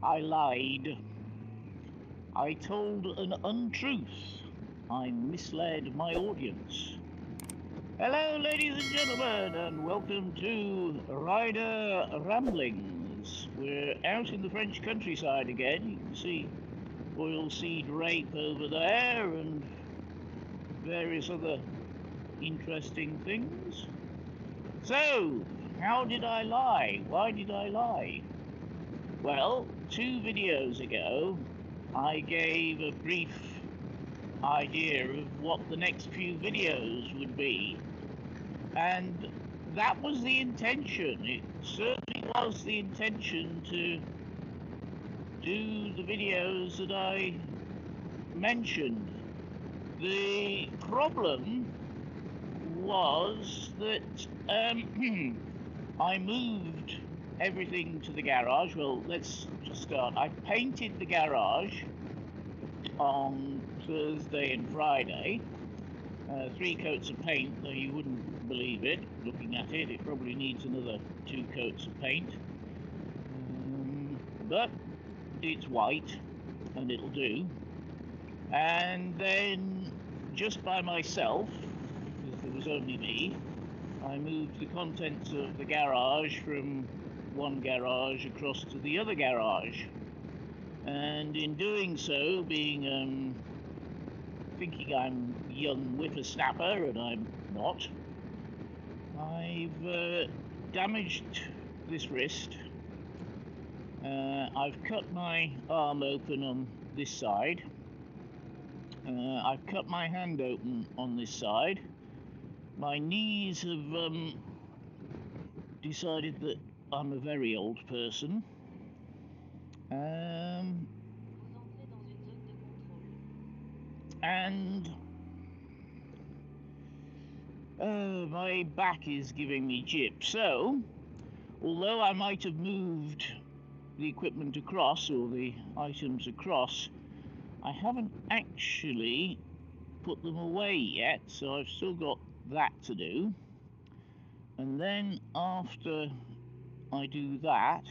I lied. I told an untruth. I misled my audience. Hello, ladies and gentlemen, and welcome to Rider Ramblings. We're out in the French countryside again. You can see oilseed rape over there and various other interesting things. So, how did I lie? Why did I lie? Well, 2 videos ago, I gave a brief idea of what the next few videos would be, and that was the intention. It certainly was the intention to do the videos that I mentioned. The problem was that I moved everything to the garage. Well, let's just start. I painted the garage on Thursday and Friday. 3 coats of paint, though you wouldn't believe it. Looking at it, it probably needs another 2 coats of paint. But it's white, and it'll do. And then, just by myself, because there was only me, I moved the contents of the garage from one garage across to the other garage. And in doing so, being thinking I'm young whippersnapper, and I'm not, I've damaged this wrist. I've cut my arm open on this side. I've cut my hand open on this side. My knees have decided that I'm a very old person. And my back is giving me jip. So, although I might have moved the equipment across, or the items across, I haven't actually put them away yet, so I've still got that to do. And then after I do that,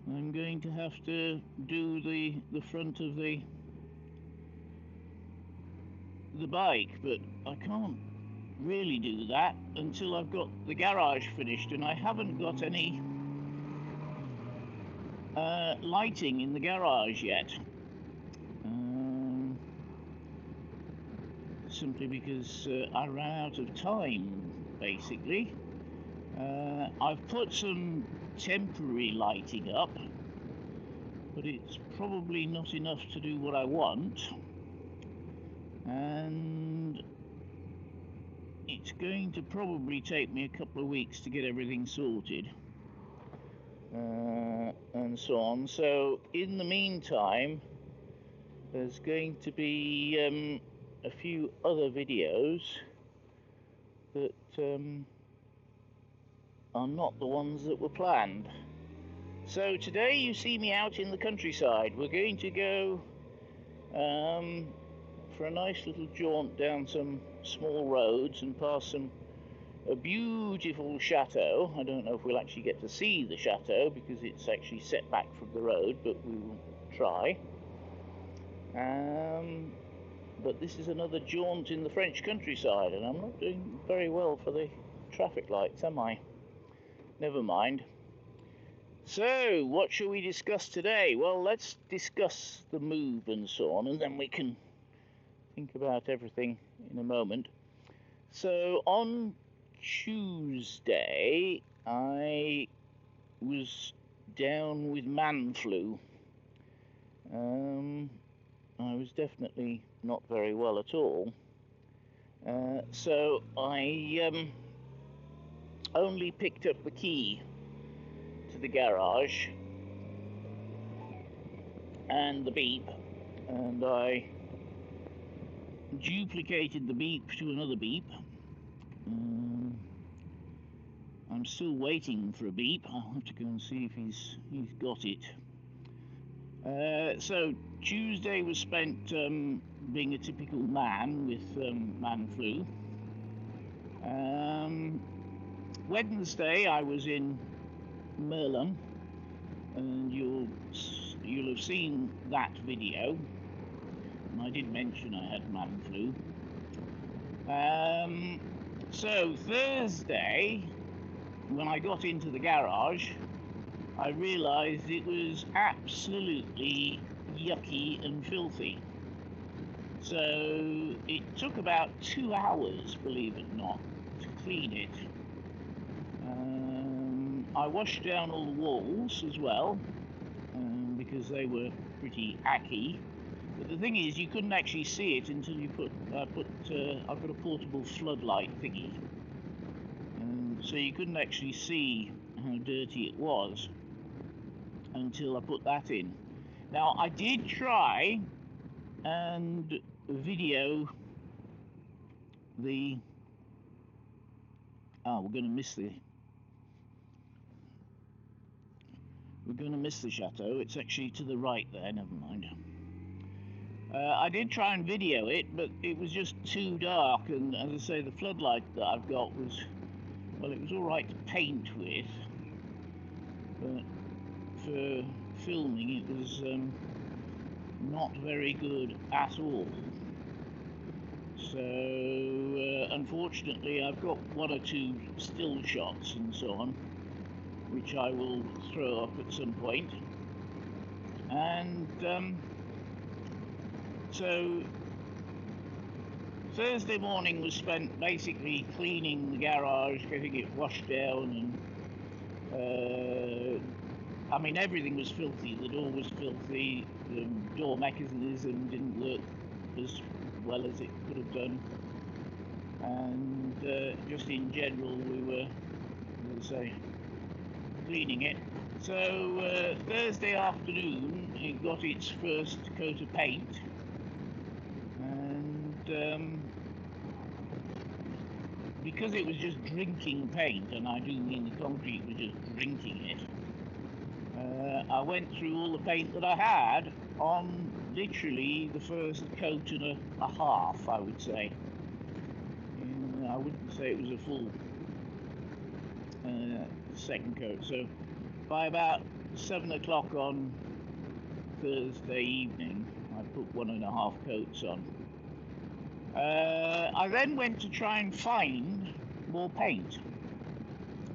I'm going to have to do the front of the bike, but I can't really do that until I've got the garage finished, and I haven't got any lighting in the garage yet. Simply because I ran out of time, basically. I've put some temporary lighting up, but it's probably not enough to do what I want, and it's going to probably take me a couple of weeks to get everything sorted, and so on. So in the meantime, there's going to be a few other videos that are not the ones that were planned. So today you see me out in the countryside. We're going to go for a nice little jaunt down some small roads and past a beautiful chateau. I don't know if we'll actually get to see the chateau because it's actually set back from the road, but we will try. But this is another jaunt in the French countryside, and I'm not doing very well for the traffic lights, am I? Never mind. So, what shall we discuss today? Well, let's discuss the move and so on, and then we can think about everything in a moment. So, on Tuesday, I was down with man flu. I was definitely not very well at all. So I only picked up the key to the garage and the beep, and I duplicated the beep to another beep. I'm still waiting for a beep. I'll have to go and see if he's got it. So Tuesday was spent being a typical man with man flu. Wednesday I was in Merlin and you'll have seen that video. And I did mention I had man flu. So Thursday, when I got into the garage, I realised it was absolutely yucky and filthy. So it took about 2 hours, believe it or not, to clean it. I washed down all the walls as well, because they were pretty acky. But the thing is, you couldn't actually see it until you I've got a portable floodlight thingy, so you couldn't actually see how dirty it was until I put that in. Now I did try and video the. We're going to miss the. We're going to miss the chateau. It's actually to the right there. Never mind. I did try and video it, but it was just too dark, and as I say, the floodlight that I've got was, well, it was all right to paint with, but for filming it was not very good at all. So unfortunately, I've got 1 or 2 still shots and so on, which I will throw up at some point. And so Thursday morning was spent basically cleaning the garage, getting it washed down, and I mean, everything was filthy. The door was filthy, the door mechanism didn't work as well as it could have done, and just in general we were, as I say, cleaning it. So Thursday afternoon it got its first coat of paint, and because it was just drinking paint, and I do mean the concrete was just drinking it, I went through all the paint that I had on literally the first coat and a half, I would say. I wouldn't say it was a full second coat. So by about 7 o'clock on Thursday evening, I put 1.5 coats on. I then went to try and find more paint,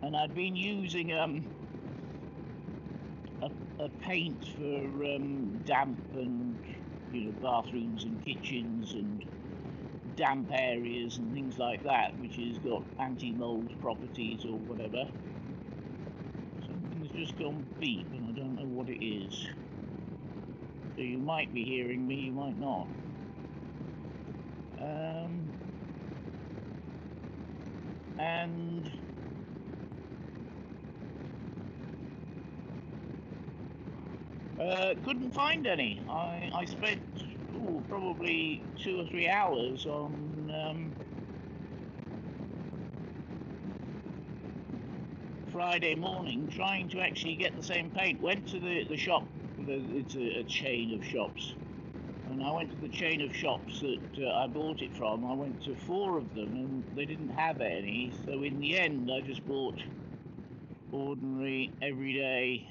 and I'd been using a paint for damp and, you know, bathrooms and kitchens and damp areas and things like that, which has got anti-mold properties or whatever. Something's just gone beep, and I don't know what it is. So you might be hearing me, you might not. And couldn't find any. I spent probably 2 or 3 hours on Friday morning trying to actually get the same paint. Went to the shop, it's a chain of shops, and I went to the chain of shops that I bought it from. I went to 4 of them and they didn't have any, so in the end I just bought ordinary everyday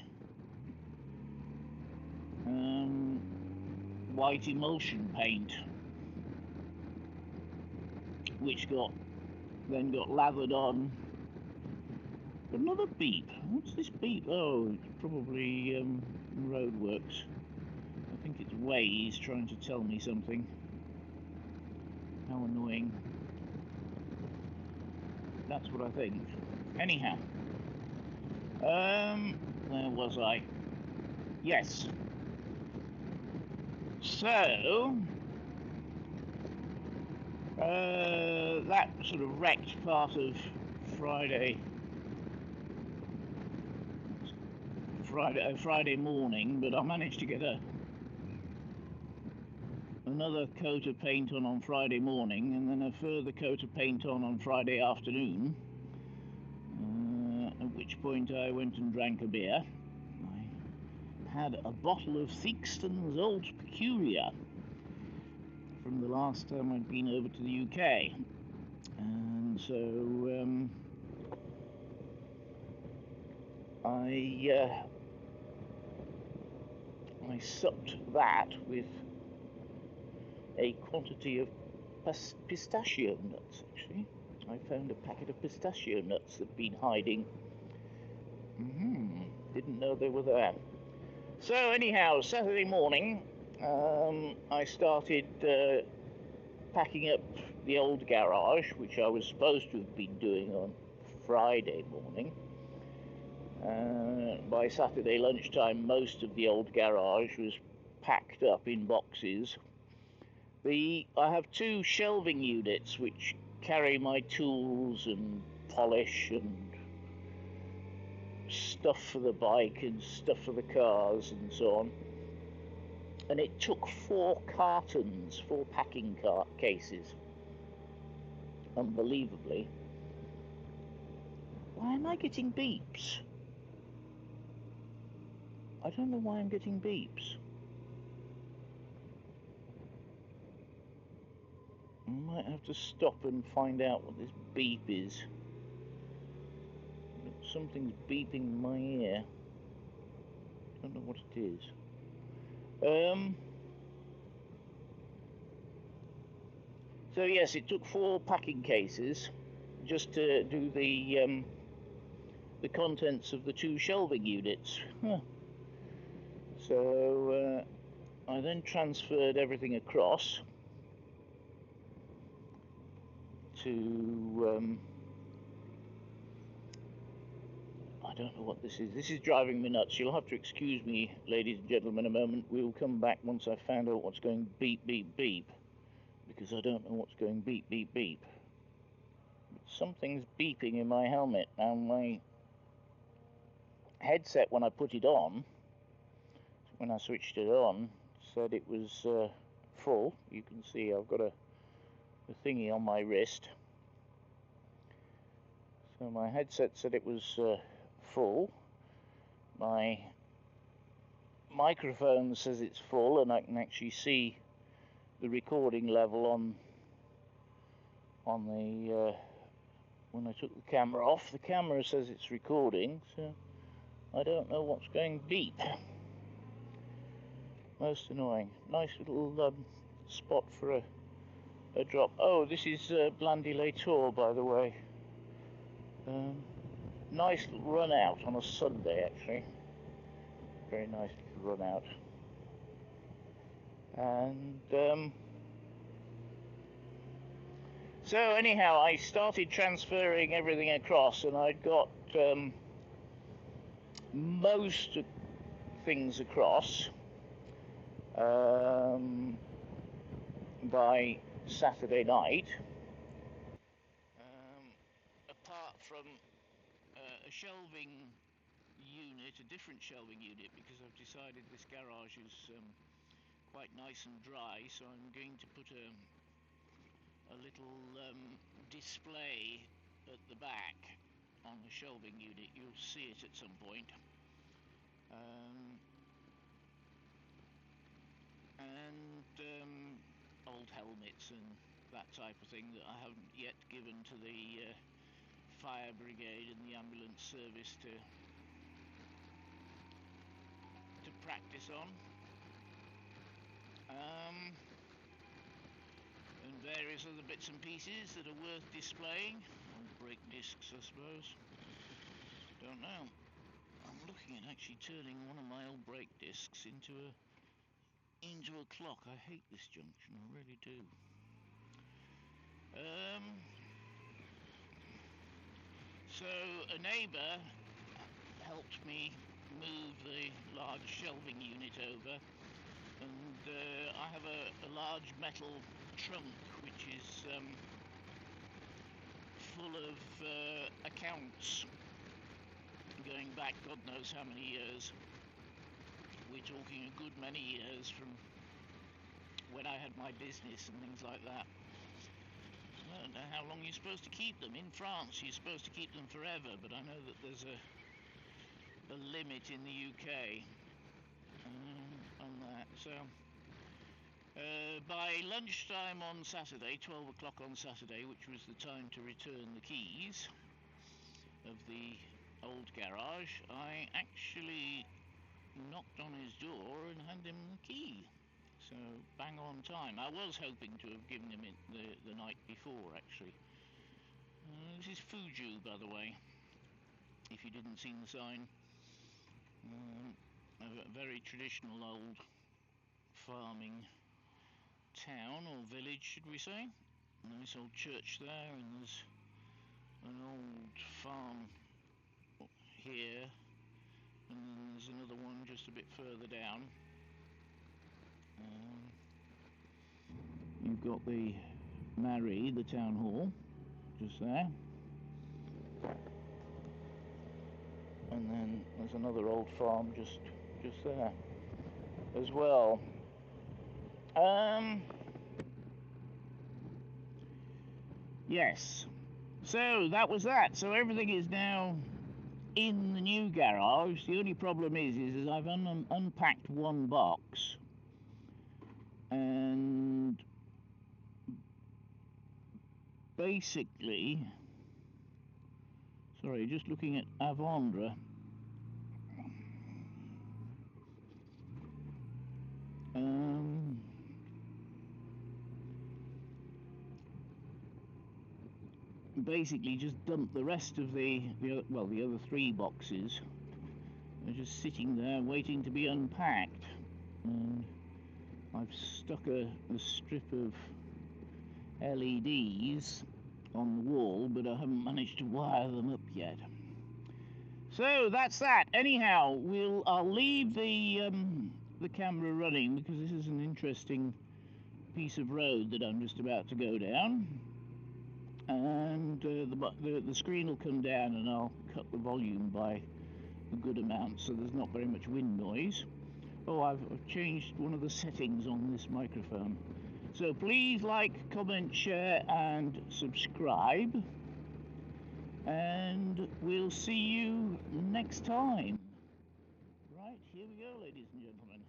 white emulsion paint, which then got lathered on. Another beep. What's this beep? Oh, it's probably roadworks. I think it's Waze trying to tell me something. How annoying. That's what I think. Anyhow, where was I? Yes. So that sort of wrecked part of Friday morning, but I managed to get another coat of paint on Friday morning, and then a further coat of paint on Friday afternoon, at which point I went and drank a beer. I had a bottle of 𝗕𝗀𝗁𝗂 from the last time I'd been over to the UK, and so I I supped that with a quantity of pistachio nuts, actually. I found a packet of pistachio nuts that had been hiding. Didn't know they were there. So anyhow, Saturday morning, I started packing up the old garage, which I was supposed to have been doing on Friday morning. By Saturday lunchtime, most of the old garage was packed up in boxes. I have two shelving units which carry my tools and polish and stuff for the bike and stuff for the cars and so on. And it took 4 packing cases. Unbelievably. Why am I getting beeps? I don't know why I'm getting beeps. I might have to stop and find out what this beep is. Something's beeping in my ear. Don't know what it is. So yes, it took 4 packing cases just to do the contents of the 2 shelving units. So I then transferred everything across to I don't know what this is. This is driving me nuts. You'll have to excuse me, ladies and gentlemen, a moment. We'll come back once I've found out what's going beep, beep, beep. Because I don't know what's going beep, beep, beep. Something's beeping in my helmet. Now, my headset, when I put it on, when I switched it on, said it was full. You can see I've got a thingy on my wrist. So my headset said it was full. My microphone says it's full, and I can actually see the recording level on the when I took the camera off. The camera says it's recording, so I don't know what's going beep. Most annoying. Nice little spot for a drop. Oh, this is 𝗪𝗵𝗿𝗄𝗧, by the way. Nice little run out on a Sunday, actually. Very nice little run out. And so anyhow, I started transferring everything across, and I'd got most things across by Saturday night, apart from a shelving unit, a different shelving unit, because I've decided this garage is quite nice and dry, so I'm going to put a little display at the back on the shelving unit. You'll see it at some point. And old helmets and that type of thing that I haven't yet given to the fire brigade and the ambulance service to practice on. And various other bits and pieces that are worth displaying. Old brake discs, I suppose. Don't know. I'm looking at actually turning one of my old brake discs into a clock. I hate this junction, I really do. So a neighbour helped me move the large shelving unit over, and I have a large metal trunk which is full of accounts going back God knows how many years. We're talking a good many years from when I had my business and things like that. I don't know how long you're supposed to keep them. In France you're supposed to keep them forever, but I know that there's a limit in the UK on that. So by lunchtime on Saturday, 12 o'clock on Saturday, which was the time to return the keys of the old garage, I actually knocked on his door and handed him the key. So bang on time. I was hoping to have given him it the night before, actually. This is Fuju, by the way, if you didn't see the sign. A very traditional old farming town, or village should we say. Nice old church there, and there's an old farm here, and then there's another one just a bit further down. You've got the 𝗪𝗵𝗲, the town hall, just there. And then there's another old farm just there as well. Yes, so that was that. So everything is now in the new garage. The only problem is I've unpacked one box, and basically, sorry, just looking at 𝗪𝗏𝗏. Basically just dumped the rest of the other three boxes. They're just sitting there waiting to be unpacked, and I've stuck a strip of LEDs on the wall, but I haven't managed to wire them up yet. So that's that. Anyhow, I'll leave the camera running because this is an interesting piece of road that I'm just about to go down. And the screen will come down, and I'll cut the volume by a good amount so there's not very much wind noise. Oh, I've changed one of the settings on this microphone. So please like, comment, share and subscribe, and we'll see you next time. Right, here we go, ladies and gentlemen.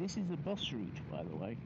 This is a bus route, by the way.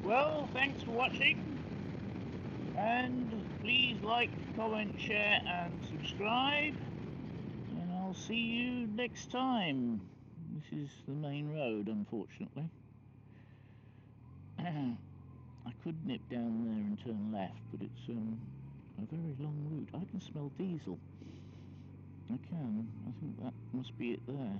Well, thanks for watching, and please like, comment, share and subscribe, and I'll see you next time. This is the main road, unfortunately. I could nip down there and turn left, but it's a very long route. I can smell diesel. I can. I think that must be it there.